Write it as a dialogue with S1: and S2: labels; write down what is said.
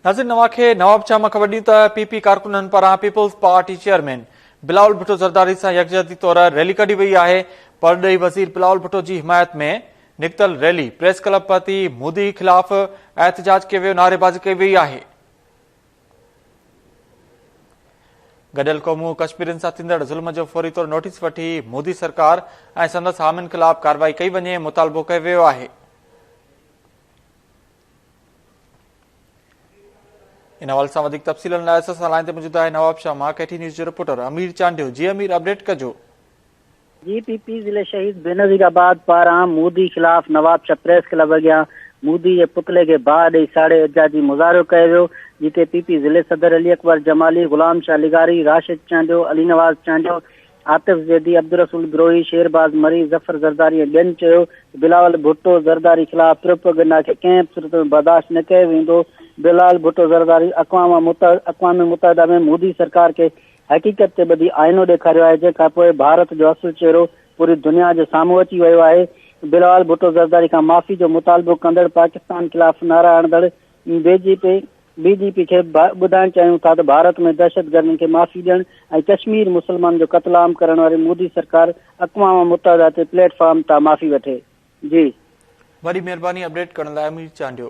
S1: नाज़रीन नवाखे नवाब शाह ख़बर ॾियूं त पीपी कारकुननि पारां Peoples Party chairman Bilawal Bhutto Zardari सां यकजहती तौर रैली कढी वई आहे। परॾेही वज़ीर बिलावल भुट्टो जी हिमायत में निकितल रैली प्रेस क्लब पति मोदी ख़िलाफ़ एहतजाज कयो वियो, नारेबाज़ी कई वई आहे। गॾियल क़ौमूं कश्मीरियुनि सां थींदड़ ज़ुल्म जो फौरी तौर नोटिस वठी मोदी सरकार ऐं संदसि हामियुनि ख़िलाफ़ कार्रवाई कई वञे, मुतालबो कयो वियो आहे। इन हवाले सां वधीक तफ़सीलनि लाइ असां सां लाइन ते मौजूद आहे नवाब शाह मां KT न्यूज़ जो रिपोर्टर अमीर चांडियो। जी अमीर, अपडेट कजो।
S2: जी पीपी ज़िले शहीद बेनज़ीराबाद पारां मोदी ख़िलाफ़ नवाब शाह प्रेस क्लब अॻियां मोदी जे पुतले खे बाहि ॾेई साड़े एहतजाजी मुज़ाहिरो कयो वियो, जिते पीपी ज़िले सदर अली अकबर जमाली, गुलाम शाह लिगारी, राशिद चांडियो, अली नवाज़ चांडियो, आतिफ ज़ैदी, अब्दुल रसूल बिरोही, शेरबाज़ मरी, ज़फ़र ज़रदारी ऐं ॿियनि चयो बिलावल भुट्टो ज़रदारी ख़िलाफ़ प्रोपेगेंडा खे कंहिं बि सूरत में बर्दाश्त न कयो वेंदो। बिलावल भुट्टो ज़रदारी अक़वाम मुत्तहिदा में मोदी सरकार खे हक़ीक़त ते ॿधी आइनो ॾेखारियो आहे, जंहिंखां पोइ भारत जो असुलु चेहरो पूरी दुनिया जे साम्हूं अची वियो आहे। बिलावल भुट्टो ज़रदारी खां माफ़ी जो मुतालबो कंदड़ पाकिस्तान ख़िलाफ़ नारा हणंदड़ बीजेपी खे ॿुधाइण चाहियूं था त भारत में दहशतगर्दनि खे माफ़ी ॾियण ऐं कश्मीर मुसलमान जो क़त्ल करण वारी मोदी सरकार अक़वाम मुत्तहिदा ते प्लेटफॉर्म तां माफ़ी वठे। जी
S1: वॾी महिरबानी अपडेट करण लाइ अमीर चांडियो।